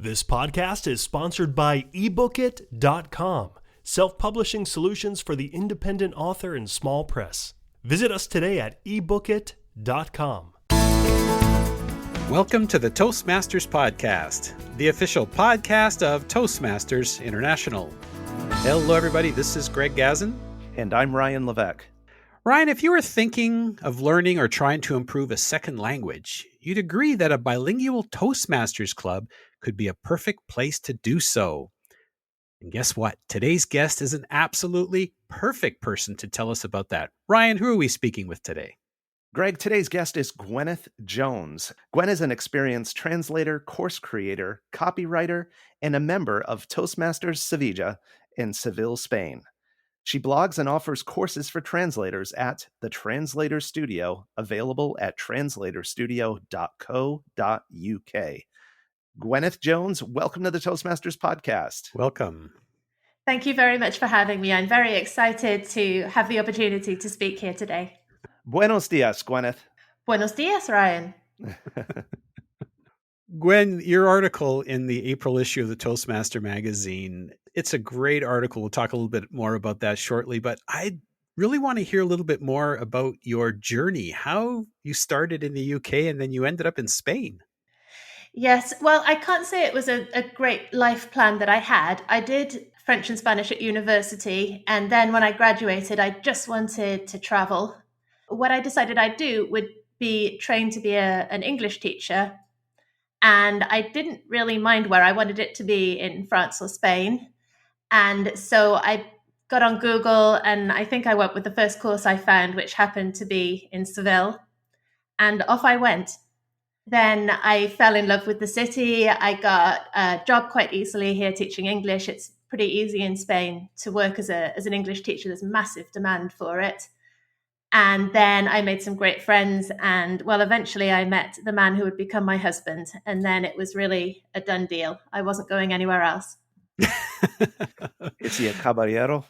This podcast is sponsored by ebookit.com, self-publishing solutions for the independent author and small press. Visit us today at ebookit.com. Welcome to the Toastmasters Podcast, the official podcast of Toastmasters International. Hello, everybody. This is Greg Gazin. And I'm Ryan Levesque. Ryan, if you were thinking of learning or trying to improve a second language, you'd agree that a Bilingual Toastmasters Club could be a perfect place to do so. And guess what? Today's guest is an absolutely perfect person to tell us about that. Ryan, who are we speaking with today? Greg, today's guest is Gwenydd Jones. Gwen is an experienced translator, course creator, copywriter, and a member of Toastmasters Sevilla in Seville, Spain. She blogs and offers courses for translators at The Translator Studio, available at translatorstudio.co.uk. Gwenydd Jones, welcome to the Toastmasters Podcast. Welcome. Thank you very much for having me. I'm very excited to have the opportunity to speak here today. Buenos dias, Gwenydd. Buenos dias, Ryan. Gwen, your article in the April issue of the Toastmaster magazine, it's a great article. We'll talk a little bit more about that shortly, but I really want to hear a little bit more about your journey, how you started in the UK and then you ended up in Spain. Yes, well, I can't say it was a great life plan that I had. I did French and Spanish at university, and then when I graduated, I just wanted to travel. What I decided I'd do would be train to be an English teacher, and I didn't really mind where I wanted it to be, in France or Spain. And so I got on Google, and I think I went with the first course I found, which happened to be in Seville, and off I went. Then I fell in love with the city. I got a job quite easily here teaching English. It's pretty easy in Spain to work as an English teacher. There's massive demand for it. And then I made some great friends. And well, eventually I met the man who would become my husband. And then it was really a done deal. I wasn't going anywhere else. Is he a caballero?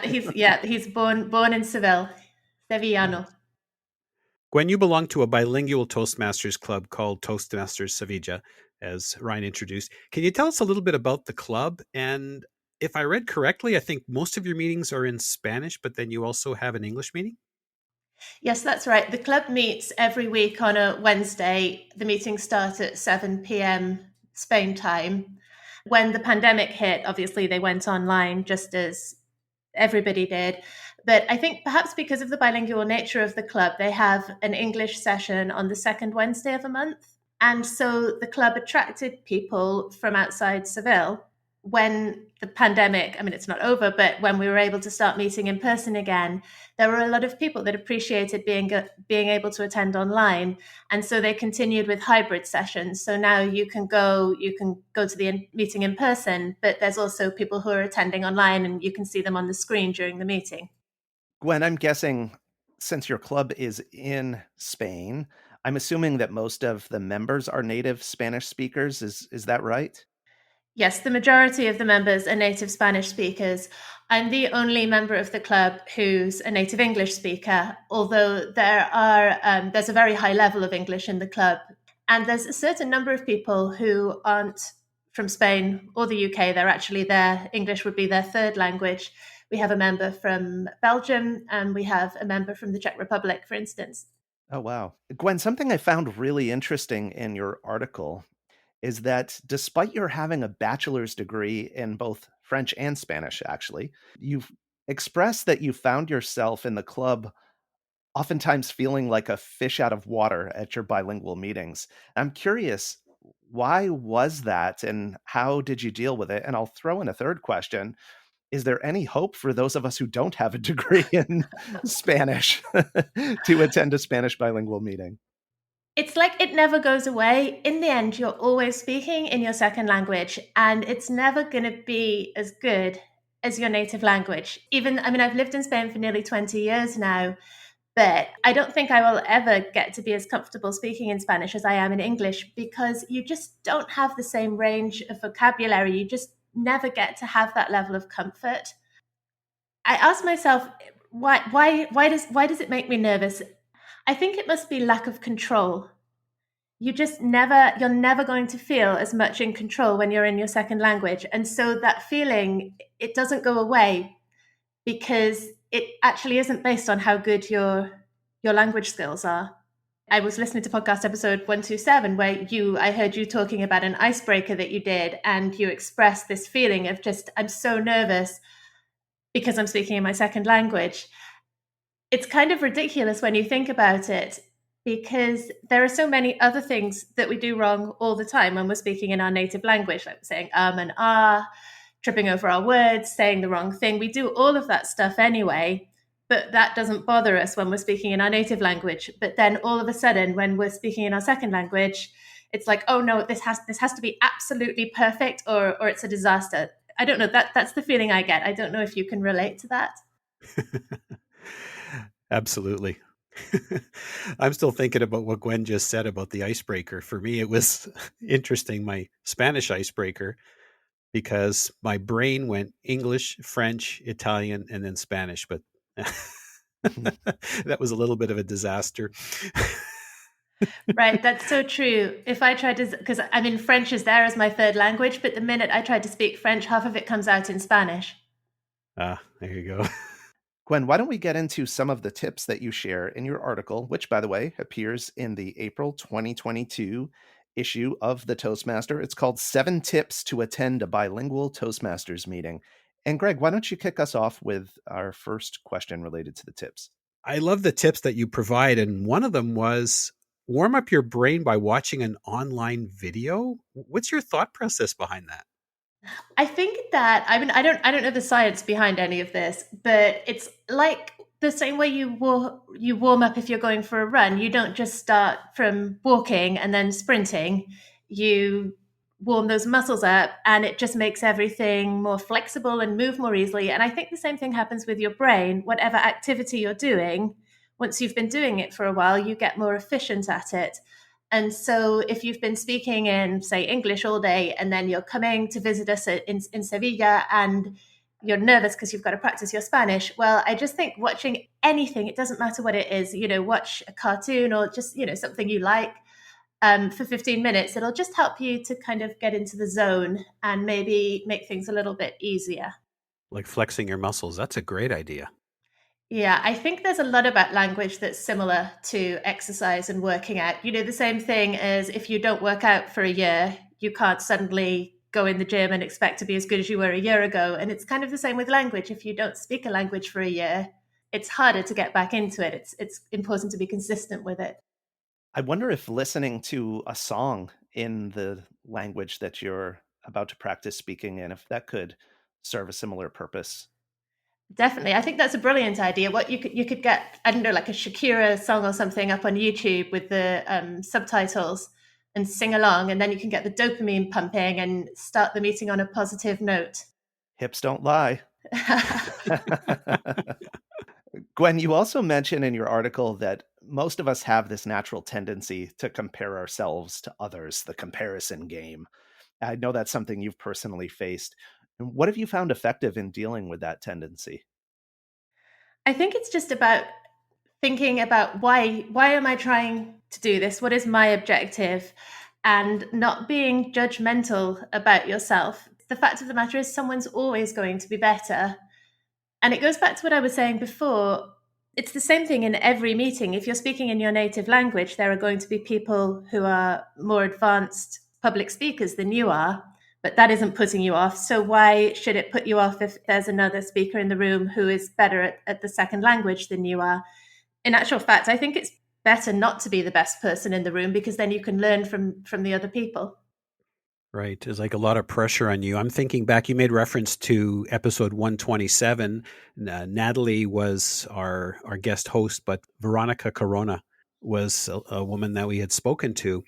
He's born in Seville, Sevillano. Gwen, you belong to a bilingual Toastmasters club called Toastmasters Sevilla, as Ryan introduced. Can you tell us a little bit about the club? And if I read correctly, I think most of your meetings are in Spanish, but then you also have an English meeting? Yes, that's right. The club meets every week on a Wednesday. The meetings start at 7 p.m. Spain time. When the pandemic hit, obviously they went online just as everybody did. But I think perhaps because of the bilingual nature of the club, they have an English session on the second Wednesday of a month. And so the club attracted people from outside Seville. When the pandemic, it's not over, but when we were able to start meeting in person again, there were a lot of people that appreciated being able to attend online. And so they continued with hybrid sessions. So now you can go to the meeting in person, but there's also people who are attending online and you can see them on the screen during the meeting. Gwen, I'm guessing since your club is in Spain, I'm assuming that most of the members are native Spanish speakers. Is that right? Yes, the majority of the members are native Spanish speakers. I'm the only member of the club who's a native English speaker, although there's a very high level of English in the club. And there's a certain number of people who aren't from Spain or the UK. Their English would be their third language. We have a member from Belgium and we have a member from the Czech Republic, for instance. Oh, wow. Gwen, something I found really interesting in your article is that despite your having a bachelor's degree in both French and Spanish, actually, you've expressed that you found yourself in the club oftentimes feeling like a fish out of water at your bilingual meetings. I'm curious, why was that and how did you deal with it? And I'll throw in a third question. Is there any hope for those of us who don't have a degree in Spanish to attend a Spanish bilingual meeting? It's like it never goes away. In the end, you're always speaking in your second language, and it's never going to be as good as your native language. I've lived in Spain for nearly 20 years now, but I don't think I will ever get to be as comfortable speaking in Spanish as I am in English because you just don't have the same range of vocabulary. You just never get to have that level of comfort. I ask myself, why does it make me nervous? I think it must be lack of control. you're never going to feel as much in control when you're in your second language. And so that feeling, it doesn't go away because it actually isn't based on how good your language skills are. I was listening to podcast episode 127 where I heard you talking about an icebreaker that you did, and you expressed this feeling of just, I'm so nervous because I'm speaking in my second language. It's kind of ridiculous when you think about it, because there are so many other things that we do wrong all the time when we're speaking in our native language, like saying and ah, tripping over our words, saying the wrong thing. We do all of that stuff anyway, but that doesn't bother us when we're speaking in our native language. But then all of a sudden, when we're speaking in our second language, it's like, oh no, this has to be absolutely perfect, or it's a disaster. I don't know. That's the feeling I get. I don't know if you can relate to that. Absolutely. I'm still thinking about what Gwen just said about the icebreaker. For me, it was interesting, my Spanish icebreaker, because my brain went English, French, Italian, and then Spanish. But that was a little bit of a disaster. Right, that's so true. If I tried to, because I mean, French is there as my third language, but the minute I tried to speak French, half of it comes out in Spanish. There you go. Gwen, why don't we get into some of the tips that you share in your article, which, by the way, appears in the April 2022 issue of the Toastmaster. It's called 7 Tips to Attend a Bilingual Toastmasters Meeting. And Greg, why don't you kick us off with our first question related to the tips? I love the tips that you provide. And one of them was warm up your brain by watching an online video. What's your thought process behind that? I think that, I mean, I don't know the science behind any of this, but it's like the same way you warm up if you're going for a run. You don't just start from walking and then sprinting. You warm those muscles up, and it just makes everything more flexible and move more easily. And I think the same thing happens with your brain. Whatever activity you're doing, once you've been doing it for a while, you get more efficient at it. And so if you've been speaking in, say, English all day, and then you're coming to visit us in Sevilla, and you're nervous because you've got to practice your Spanish, well, I just think watching anything, it doesn't matter what it is, watch a cartoon or just, something you like for 15 minutes, it'll just help you to kind of get into the zone and maybe make things a little bit easier. Like flexing your muscles. That's a great idea. Yeah, I think there's a lot about language that's similar to exercise and working out. The same thing as if you don't work out for a year, you can't suddenly go in the gym and expect to be as good as you were a year ago. And it's kind of the same with language. If you don't speak a language for a year, it's harder to get back into it. It's important to be consistent with it. I wonder if listening to a song in the language that you're about to practice speaking in, if that could serve a similar purpose. Definitely. I think that's a brilliant idea. What you could get, I don't know, like a Shakira song or something up on YouTube with the subtitles and sing along, and then you can get the dopamine pumping and start the meeting on a positive note. Hips don't lie. Gwen, you also mention in your article that most of us have this natural tendency to compare ourselves to others, the comparison game. I know that's something you've personally faced. What have you found effective in dealing with that tendency? I think it's just about thinking about why am I trying to do this? What is my objective? And not being judgmental about yourself. The fact of the matter is someone's always going to be better. And it goes back to what I was saying before. It's the same thing in every meeting. If you're speaking in your native language, there are going to be people who are more advanced public speakers than you are. But that isn't putting you off. So why should it put you off if there's another speaker in the room who is better at the second language than you are? In actual fact, I think it's better not to be the best person in the room, because then you can learn from the other people. Right. There's like a lot of pressure on you. I'm thinking back, you made reference to episode 127. Natalie was our guest host, but Veronica Corona was a woman that we had spoken to.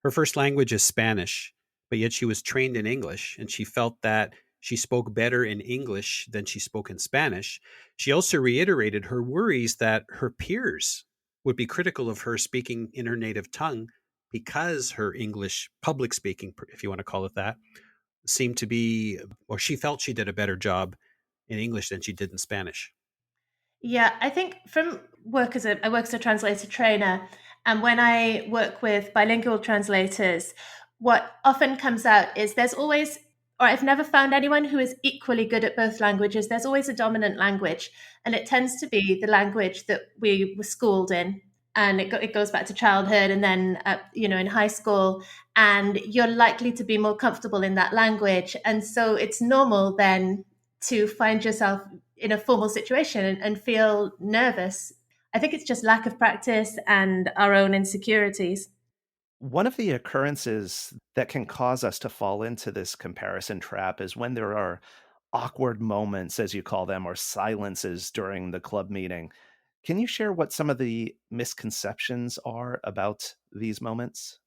Her first language is Spanish, but yet she was trained in English, and she felt that she spoke better in English than she spoke in Spanish. She also reiterated her worries that her peers would be critical of her speaking in her native tongue because her English public speaking, if you want to call it that, seemed to be, or she felt she did a better job in English than she did in Spanish. Yeah, I think from I work as a translator trainer, And when I work with bilingual translators, what often comes out is there's always, or I've never found anyone who is equally good at both languages. There's always a dominant language, and it tends to be the language that we were schooled in. And it goes back to childhood and then, in high school, and you're likely to be more comfortable in that language. And so it's normal then to find yourself in a formal situation and feel nervous. I think it's just lack of practice and our own insecurities. One of the occurrences that can cause us to fall into this comparison trap is when there are awkward moments, as you call them, or silences during the club meeting. Can you share what some of the misconceptions are about these moments?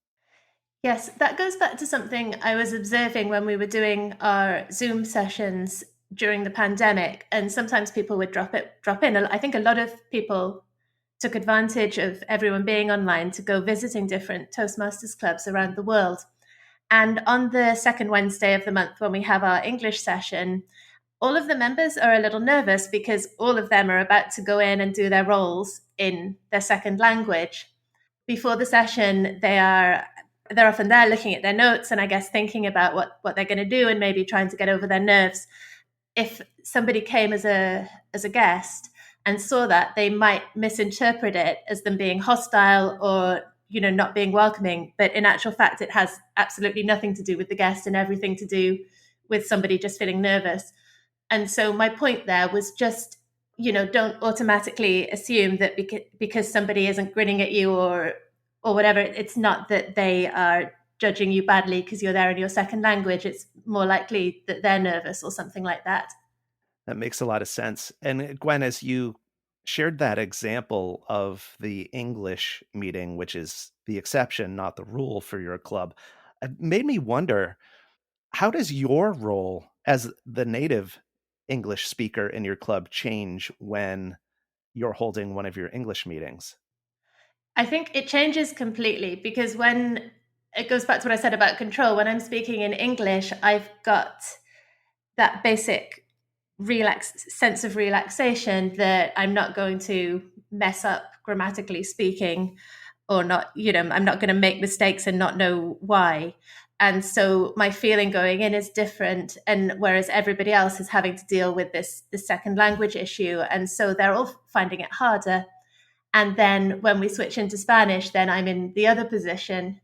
Yes, that goes back to something I was observing when we were doing our Zoom sessions during the pandemic. And sometimes people would drop in. I think a lot of people took advantage of everyone being online to go visiting different Toastmasters clubs around the world. And on the second Wednesday of the month, when we have our English session, all of the members are a little nervous because all of them are about to go in and do their roles in their second language. Before the session, they're often there looking at their notes and I guess thinking about what they're going to do and maybe trying to get over their nerves. If somebody came as a guest and saw that, they might misinterpret it as them being hostile or not being welcoming. But in actual fact, it has absolutely nothing to do with the guest and everything to do with somebody just feeling nervous. And so my point there was just, don't automatically assume that because somebody isn't grinning at you or whatever, it's not that they are judging you badly because you're there in your second language. It's more likely that they're nervous or something like that. That makes a lot of sense. And Gwen, as you shared that example of the English meeting, which is the exception, not the rule for your club, it made me wonder, how does your role as the native English speaker in your club change when you're holding one of your English meetings? I think it changes completely because when it goes back to what I said about control, when I'm speaking in English, I've got that basic sense of relaxation that I'm not going to mess up grammatically speaking or not, I'm not going to make mistakes and not know why. And so my feeling going in is different. And whereas everybody else is having to deal with this second language issue. And so they're all finding it harder. And then when we switch into Spanish, then I'm in the other position.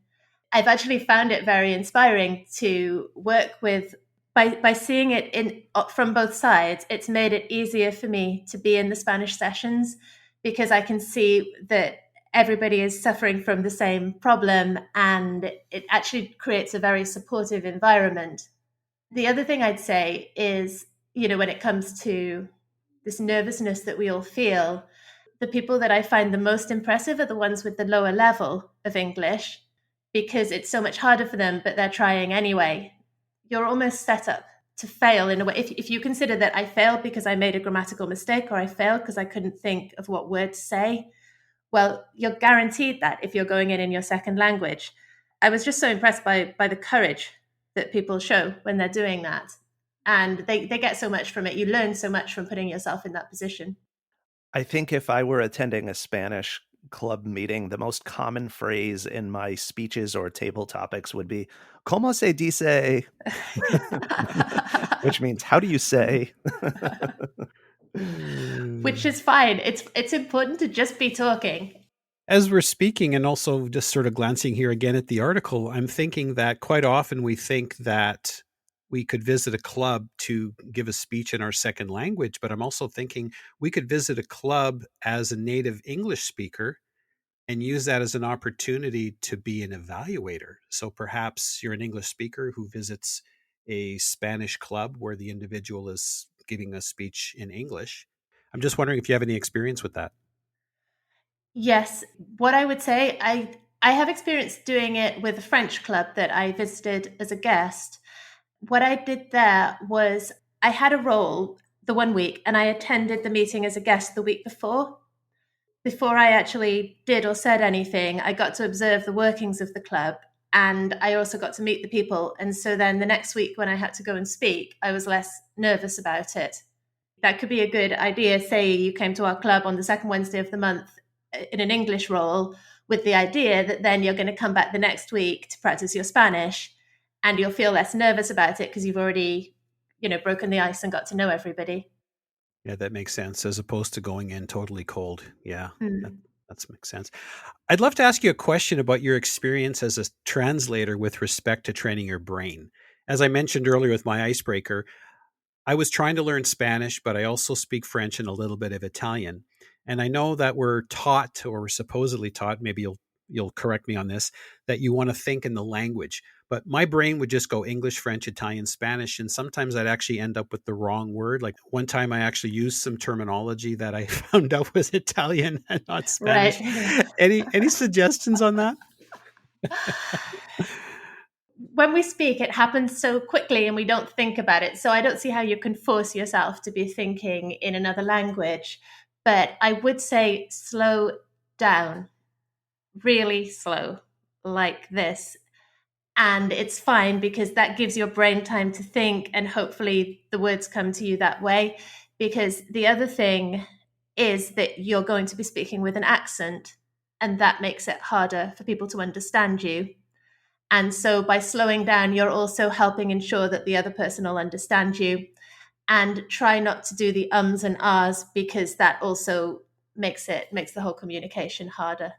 I've actually found it very inspiring to work with, by seeing it from both sides. It's made it easier for me to be in the Spanish sessions because I can see that everybody is suffering from the same problem and it actually creates a very supportive environment. The other thing I'd say is, when it comes to this nervousness that we all feel, the people that I find the most impressive are the ones with the lower level of English because it's so much harder for them, but they're trying anyway. You're almost set up to fail in a way. If you consider that I failed because I made a grammatical mistake or I failed because I couldn't think of what word to say, well, you're guaranteed that if you're going in your second language. I was just so impressed by the courage that people show when they're doing that. And they get so much from it. You learn so much from putting yourself in that position. I think if I were attending a Spanish club meeting, the most common phrase in my speeches or table topics would be, "Cómo se dice?" which means, how do you say? Which is fine. It's important to just be talking. As we're speaking and also just sort of glancing here again at the article, I'm thinking that quite often we think that we could visit a club to give a speech in our second language, but I'm also thinking we could visit a club as a native English speaker and use that as an opportunity to be an evaluator. So perhaps you're an English speaker who visits a Spanish club where the individual is giving a speech in English. I'm just wondering if you have any experience with that. Yes. What I would say, I have experience doing it with a French club that I visited as a guest. What I did there was I had a role the one week and I attended the meeting as a guest the week before. Before I actually did or said anything, I got to observe the workings of the club and I also got to meet the people. And so then the next week when I had to go and speak, I was less nervous about it. That could be a good idea. Say you came to our club on the second Wednesday of the month in an English role. with the idea that then you're going to come back the next week to practice your Spanish, and you'll feel less nervous about it because you've already, broken the ice and got to know everybody. Yeah, that makes sense, as opposed to going in totally cold. Yeah, Mm. that makes sense. I'd love to ask you a question about your experience as a translator with respect to training your brain. As I mentioned earlier with my icebreaker, I was trying to learn Spanish, but I also speak French and a little bit of Italian. And I know that we're taught, or we're supposedly taught, maybe you'll correct me on this, that you want to think in the language. But my brain would just go English, French, Italian, Spanish, and sometimes I'd actually end up with the wrong word. Like one time I actually used some terminology that I found out was Italian and not Spanish. Right. Any suggestions on that? When we speak, it happens so quickly and we don't think about it. So I don't see how you can force yourself to be thinking in another language. But I would say slow down, really slow, like this. And it's fine because that gives your brain time to think, and hopefully the words come to you that way. Because the other thing is that you're going to be speaking with an accent, and that makes it harder for people to understand you. And so by slowing down, you're also helping ensure that the other person will understand you. And try not to do the ums and ahs, because that also makes the whole communication harder.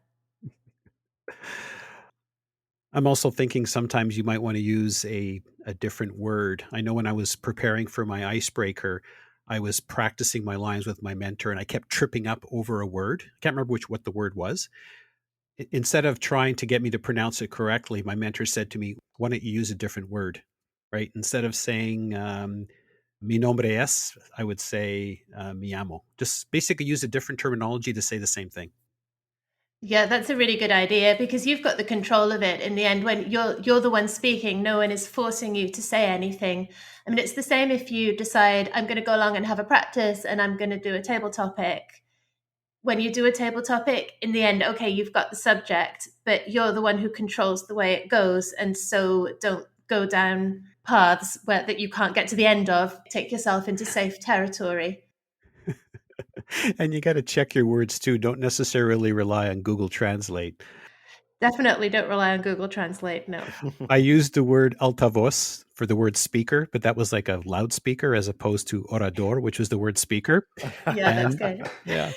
I'm also thinking sometimes you might want to use a different word. I know when I was preparing for my icebreaker, I was practicing my lines with my mentor and I kept tripping up over a word. I can't remember what the word was. Instead of trying to get me to pronounce it correctly, my mentor said to me, why don't you use a different word, right? Instead of saying mi nombre es, I would say mi amo. Just basically use a different terminology to say the same thing. Yeah, that's a really good idea, because you've got the control of it in the end. When you're the one speaking, no one is forcing you to say anything. I mean, it's the same if you decide, I'm going to go along and have a practice and I'm going to do a table topic. When you do a table topic, in the end, okay, you've got the subject, but you're the one who controls the way it goes. And so don't go down paths that you can't get to the end of. Take yourself into safe territory. And you got to check your words too. Don't necessarily rely on Google Translate. Definitely don't rely on Google Translate, no. I used the word altavoz for the word speaker, but that was like a loudspeaker as opposed to orador, which was the word speaker. Yeah, that's good. Yeah.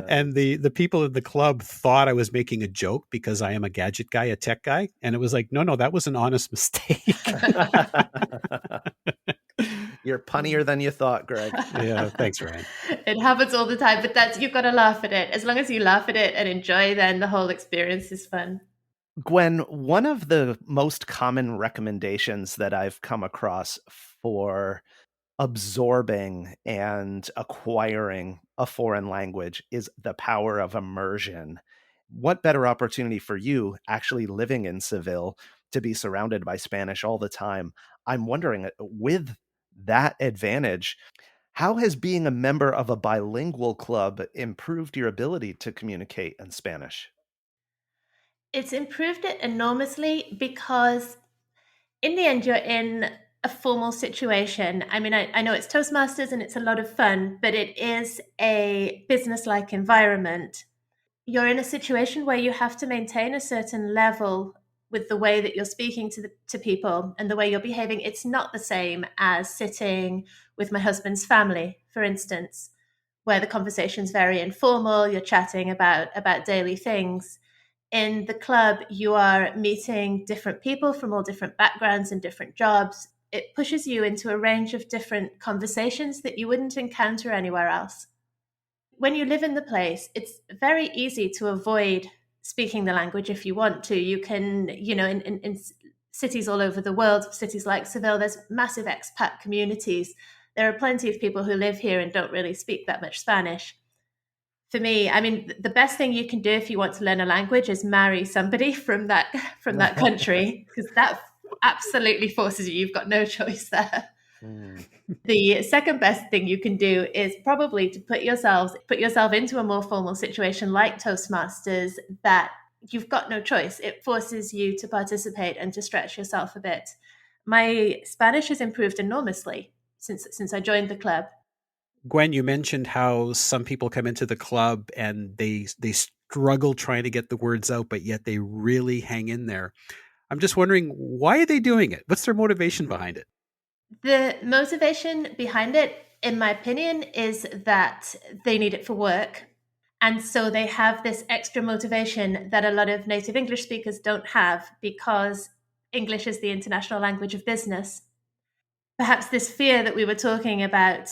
And the people in the club thought I was making a joke because I am a gadget guy, a tech guy. And it was like, no, that was an honest mistake. You're punnier than you thought, Greg. Yeah, thanks, Ryan. It happens all the time, but you've got to laugh at it. As long as you laugh at it and enjoy, then the whole experience is fun. Gwen, one of the most common recommendations that I've come across for absorbing and acquiring a foreign language is the power of immersion. What better opportunity for you, actually living in Seville, to be surrounded by Spanish all the time? I'm wondering, with that advantage, how has being a member of a bilingual club improved your ability to communicate in Spanish? It's improved it enormously, because in the end, you're in a formal situation. I mean, I know it's Toastmasters and it's a lot of fun, but it is a business-like environment. You're in a situation where you have to maintain a certain level with the way that you're speaking to people and the way you're behaving. It's not the same as sitting with my husband's family, for instance, where the conversation's very informal. You're chatting about daily things. In the club, you are meeting different people from all different backgrounds and different jobs. It pushes you into a range of different conversations that you wouldn't encounter anywhere else. When you live in the place, it's very easy to avoid speaking the language if you want to. You can, in cities all over the world, cities like Seville, there's massive expat communities. There are plenty of people who live here and don't really speak that much Spanish. For me, I mean, the best thing you can do if you want to learn a language is marry somebody from that country, because that absolutely forces you. You've got no choice there. The second best thing you can do is probably to put yourself into a more formal situation like Toastmasters, that you've got no choice. It forces you to participate and to stretch yourself a bit. My Spanish has improved enormously since I joined the club. Gwen, you mentioned how some people come into the club and they struggle trying to get the words out, but yet they really hang in there. I'm just wondering, why are they doing it? What's their motivation behind it? The motivation behind it, in my opinion, is that they need it for work. And so they have this extra motivation that a lot of native English speakers don't have, because English is the international language of business. Perhaps this fear that we were talking about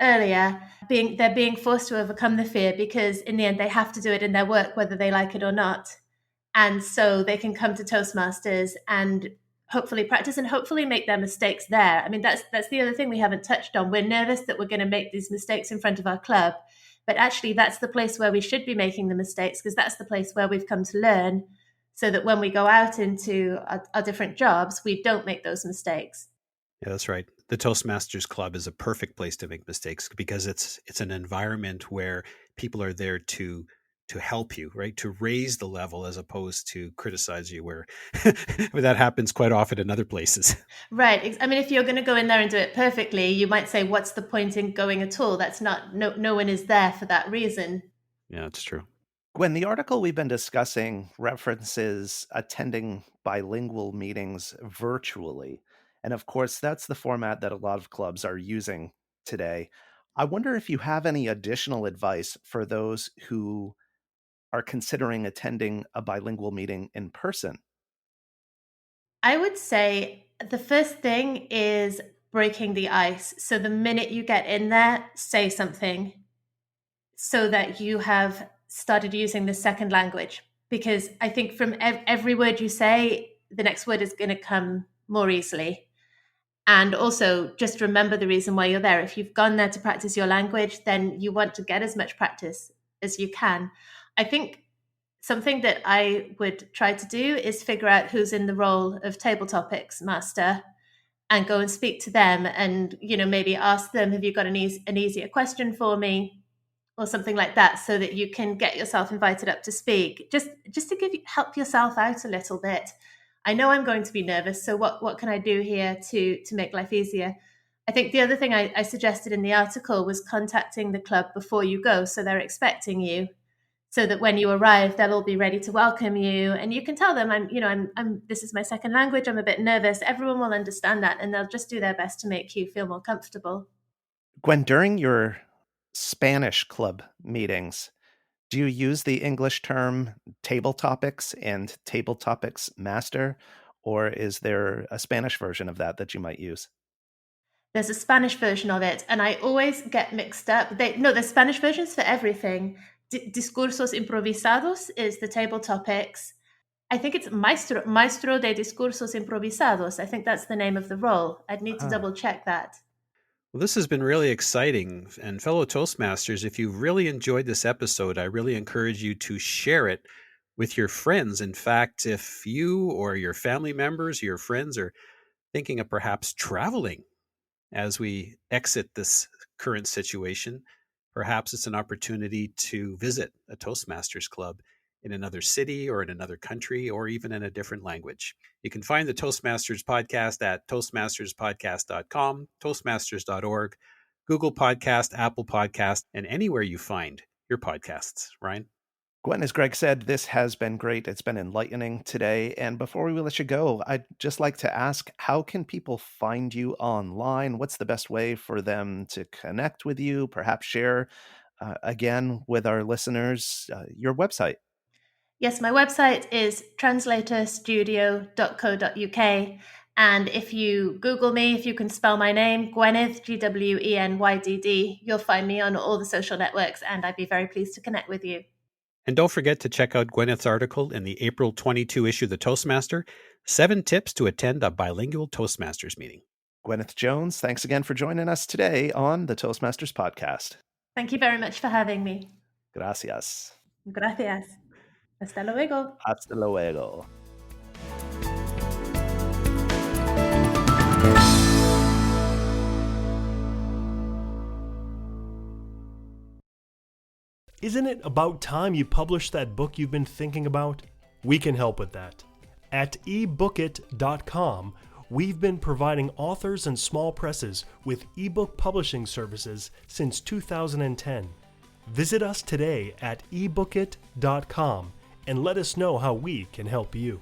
earlier, they're being forced to overcome the fear because in the end they have to do it in their work, whether they like it or not. And so they can come to Toastmasters and hopefully practice and hopefully make their mistakes there. I mean, that's the other thing we haven't touched on. We're nervous that we're going to make these mistakes in front of our club, but actually that's the place where we should be making the mistakes, because that's the place where we've come to learn, so that when we go out into our different jobs, we don't make those mistakes. Yeah, that's right. The Toastmasters Club is a perfect place to make mistakes because it's an environment where people are there to help you, right? To raise the level as opposed to criticize you, where that happens quite often in other places. Right. I mean, if you're going to go in there and do it perfectly, you might say, what's the point in going at all? That's not, no one is there for that reason. Yeah, it's true. Gwen, the article we've been discussing references attending bilingual meetings virtually. And of course, that's the format that a lot of clubs are using today. I wonder if you have any additional advice for those who are considering attending a bilingual meeting in person. I would say the first thing is breaking the ice. So the minute you get in there, say something so that you have started using the second language. Because I think from every word you say, the next word is going to come more easily. And also just remember the reason why you're there. If you've gone there to practice your language, then you want to get as much practice as you can. I think something that I would try to do is figure out who's in the role of table topics master and go and speak to them and, maybe ask them, have you got an easier question for me or something like that, so that you can get yourself invited up to speak, just to help yourself out a little bit. I know I'm going to be nervous, so what can I do here to make life easier? I think the other thing I suggested in the article was contacting the club before you go, so they're expecting you, so that when you arrive, they'll all be ready to welcome you, and you can tell them, I'm this is my second language, I'm a bit nervous. Everyone will understand that, and they'll just do their best to make you feel more comfortable. Gwen, during your Spanish club meetings, do you use the English term table topics and table topics master, or is there a Spanish version of that you might use? There's a Spanish version of it, and I always get mixed up. There's Spanish versions for everything. Discursos improvisados is the table topics. I think it's maestro de discursos improvisados. I think that's the name of the role. I'd need to double check that. Well, this has been really exciting. And fellow Toastmasters, if you've really enjoyed this episode, I really encourage you to share it with your friends. In fact, if you or your family members, your friends are thinking of perhaps traveling as we exit this current situation, perhaps it's an opportunity to visit a Toastmasters Club in another city or in another country or even in a different language. You can find the Toastmasters podcast at toastmasterspodcast.com, toastmasters.org, Google Podcast, Apple Podcast, and anywhere you find your podcasts. Ryan? Gwen, as Greg said, this has been great. It's been enlightening today. And before we let you go, I'd just like to ask, how can people find you online? What's the best way for them to connect with you? Perhaps share, again, with our listeners, your website. Yes, my website is translatorstudio.co.uk. And if you Google me, if you can spell my name, Gwenydd, Gwenydd, you'll find me on all the social networks, and I'd be very pleased to connect with you. And don't forget to check out Gwyneth's article in the April 22 issue of the Toastmaster, 7 Tips to Attend a Bilingual Toastmasters Meeting. Gwenydd Jones, thanks again for joining us today on the Toastmasters Podcast. Thank you very much for having me. Gracias. Gracias. Hasta luego. Hasta luego. Isn't it about time you published that book you've been thinking about? We can help with that. At ebookit.com, we've been providing authors and small presses with ebook publishing services since 2010. Visit us today at ebookit.com and let us know how we can help you.